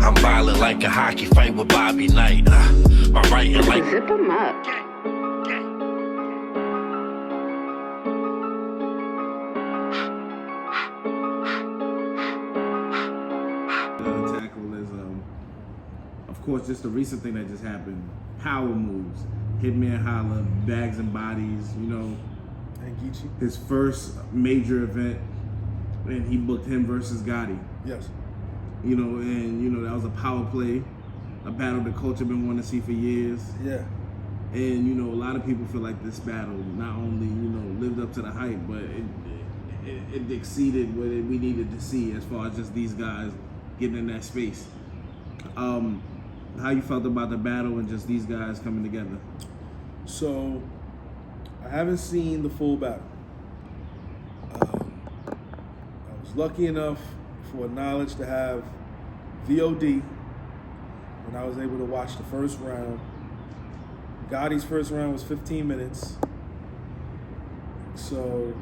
I'm violent like a hockey fight with Bobby Knight. My writing like Zip 'em up. Tackle is, of course, just a recent thing that just happened. Power moves. Hitman Holla, bags and bodies, you know. And Geechi. His first major event, and he booked him versus Gotti. Yes. You know, and you know that was a power play, a battle the culture been wanting to see for years. Yeah. And you know, a lot of people feel like this battle not only lived up to the hype, but it exceeded what we needed to see as far as just these guys getting in that space. How you felt about the battle and just these guys coming together? So, I haven't seen the full battle. I was lucky enough for knowledge to have VOD when I was able to watch the first round. Gotti's first round was 15 minutes. So,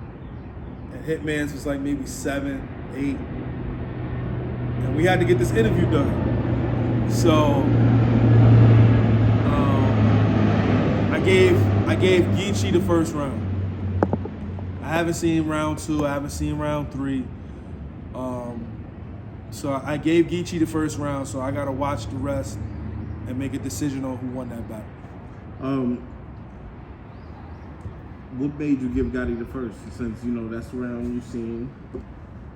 and Hitman's was like maybe 7, 8. And we had to get this interview done. So, I gave Geechi the first round. I haven't seen round 2. I haven't seen round 3. So I gave Geechi the first round. So I gotta watch the rest and make a decision on who won that battle. What made you give Gotti the first? Since that's the round you've seen.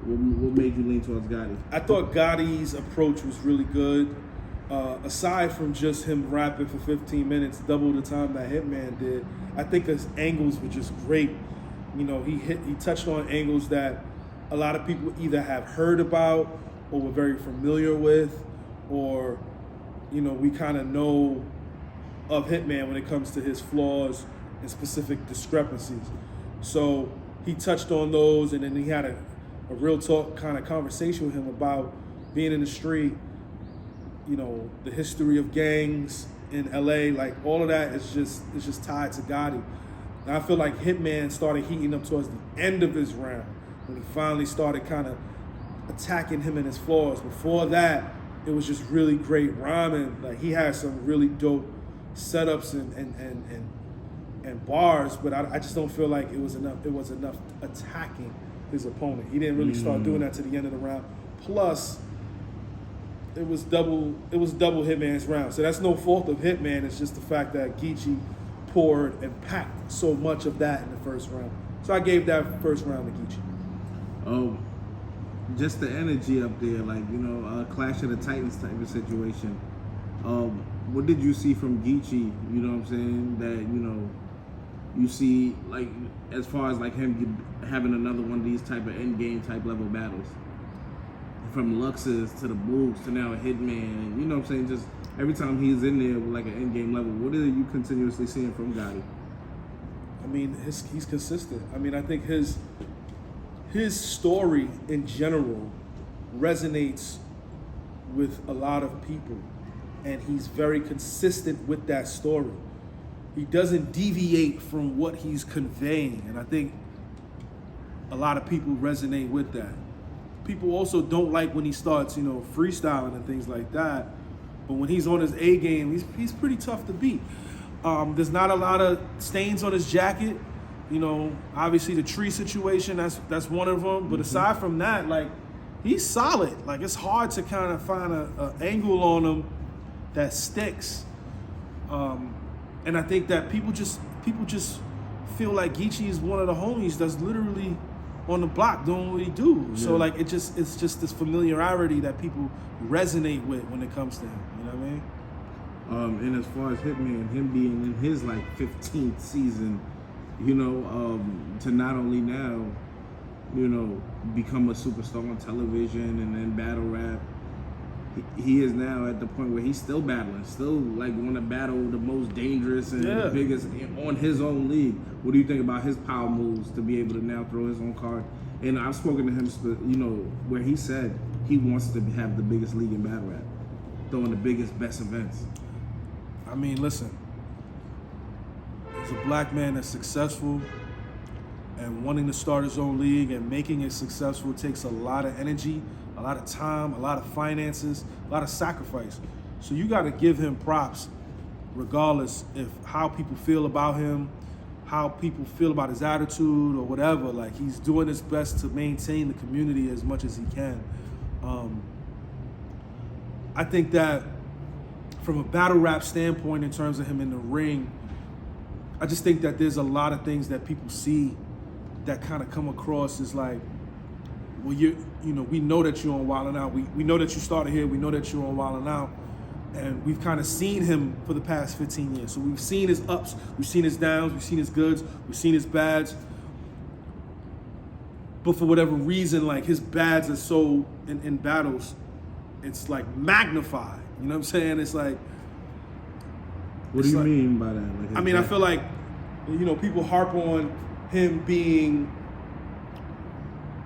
What made you lean towards Gotti? I thought Gotti's approach was really good. Aside from just him rapping for 15 minutes, double the time that Hitman did, I think his angles were just great. He touched on angles that a lot of people either have heard about or were very familiar with, or we kind of know of Hitman when it comes to his flaws and specific discrepancies. So he touched on those, and then he had a real talk kind of conversation with him about being in the street, the history of gangs in LA, like all of that is just tied to Gotti. And I feel like Hitman started heating up towards the end of his round when he finally started kind of attacking him and his flaws. Before that, it was just really great rhyming. Like he had some really dope setups and bars, but I just don't feel like it was enough attacking his opponent. He didn't really start doing that to the end of the round. Plus, it was double Hitman's round. So that's no fault of Hitman. It's just the fact that Geechi poured and packed so much of that in the first round. So I gave that first round to Geechi. Oh, just the energy up there, like a Clash of the Titans type of situation. What did you see from Geechi? You know what I'm saying? That you see, like, as far as like him having another one of these type of end game type level battles, from Luxes to the Boogs to now a Hitman, and you know what I'm saying? Just every time he's in there with like an end game level, what are you continuously seeing from Gotti? I mean, he's consistent. I mean, I think his story in general resonates with a lot of people, and he's very consistent with that story. He doesn't deviate from what he's conveying, and I think a lot of people resonate with that. People also don't like when he starts, freestyling and things like that, but when he's on his A game, he's pretty tough to beat. There's not a lot of stains on his jacket. Obviously the tree situation, that's one of them. But aside from that, like, he's solid. Like, it's hard to kind of find an angle on him that sticks. And I think that people just feel like Geechi is one of the homies that's literally on the block doing what he do. Yeah. So like it's just this familiarity that people resonate with when it comes to him. You know what I mean? And as far as Hitman, him being in his like 15th season, to not only now, become a superstar on television and then battle rap, he is now at the point where he's still battling, still like want to battle the most dangerous and the biggest on his own league. What do you think about his power moves to be able to now throw his own card? And I've spoken to him, where he said he wants to have the biggest league in battle rap, throwing the biggest, best events. I mean, listen, as a black man that's successful, and wanting to start his own league and making it successful takes a lot of energy, a lot of time, a lot of finances, a lot of sacrifice. So you got to give him props regardless if how people feel about him, how people feel about his attitude or whatever. Like, he's doing his best to maintain the community as much as he can. I think that from a battle rap standpoint, in terms of him in the ring, I just think that there's a lot of things that people see that kind of come across as like, well, we know that you're on Wild 'N Out. We know that you started here. We know that you're on Wild 'N Out. And we've kind of seen him for the past 15 years. So we've seen his ups, we've seen his downs, we've seen his goods, we've seen his bads. But for whatever reason, like, his bads are so, in battles, it's like magnified. You know what I'm saying? It's like... What do you mean by that? Like, I mean, I feel like, people harp on him being,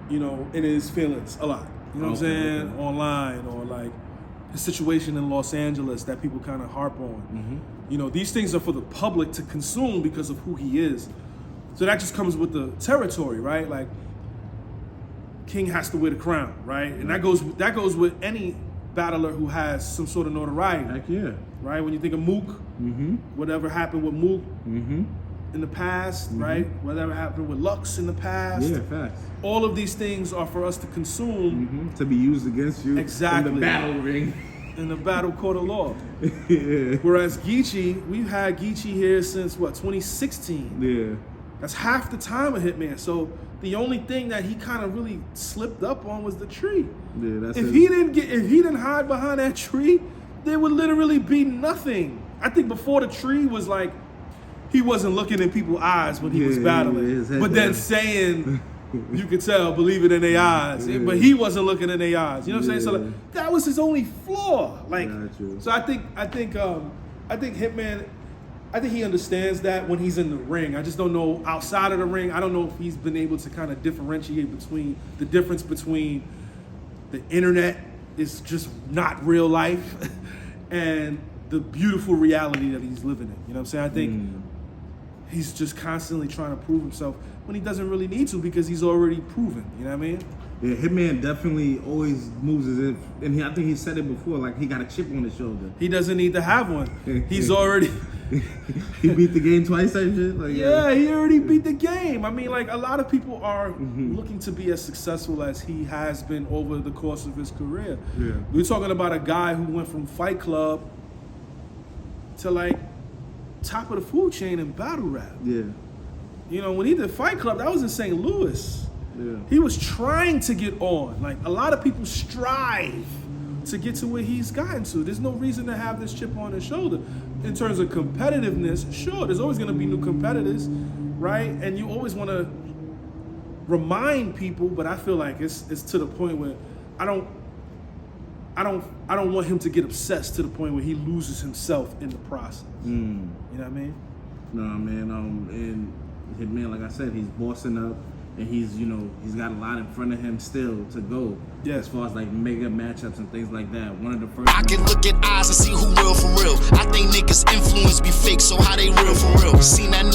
in his feelings a lot. You know what I'm saying? Okay. Online, or like his situation in Los Angeles that people kind of harp on. Mm-hmm. These things are for the public to consume because of who he is. So that just comes with the territory, right? Like, King has to wear the crown, right? And that goes with any battler who has some sort of notoriety. Heck yeah. Right? When you think of Mook, whatever happened with Mook in the past, right? Whatever happened with Lux in the past. Yeah, facts. All of these things are for us to consume. To be used against you in the battle ring. In the battle court of law. Yeah. Whereas Geechi, we've had Geechi here since, 2016? Yeah. That's half the time of Hitman. So the only thing that he kind of really slipped up on was the tree. Yeah, that's if he didn't hide behind that tree, there would literally be nothing. I think before the tree was like, he wasn't looking in people's eyes when he was battling. But then saying, you could tell, believe it in their eyes. Yeah. But he wasn't looking in their eyes. You know what I'm saying? So like, that was his only flaw. Like, so I think Hitman, I think he understands that when he's in the ring. I just don't know outside of the ring. I don't know if he's been able to kind of differentiate between the difference between the internet is just not real life and the beautiful reality that he's living in. You know what I'm saying? I think he's just constantly trying to prove himself when he doesn't really need to, because he's already proven. You know what I mean? Yeah, Hitman definitely always moves as if, and I think he said it before, like he got a chip on his shoulder. He doesn't need to have one. He's already... He beat the game twice, that shit? Like, yeah, he already beat the game. I mean, like, a lot of people are looking to be as successful as he has been over the course of his career. Yeah. We're talking about a guy who went from Fight Club to, like, top of the food chain in battle rap. Yeah. When he did Fight Club, that was in St. Louis. Yeah. He was trying to get on. Like, a lot of people strive to get to where he's gotten to. There's no reason to have this chip on his shoulder. In terms of competitiveness, sure, there's always going to be new competitors, right? And you always want to remind people, but I feel like it's to the point where I don't want him to get obsessed to the point where he loses himself in the process. You know what I mean? No, man. And Hitman, like I said, he's bossing up, and he's got a lot in front of him still to go. Yeah. As far as like mega matchups and things like that. One of the first. I can look at eyes and see who real for real. I think niggas influence be fake, so how they real for real? Seen that nigga.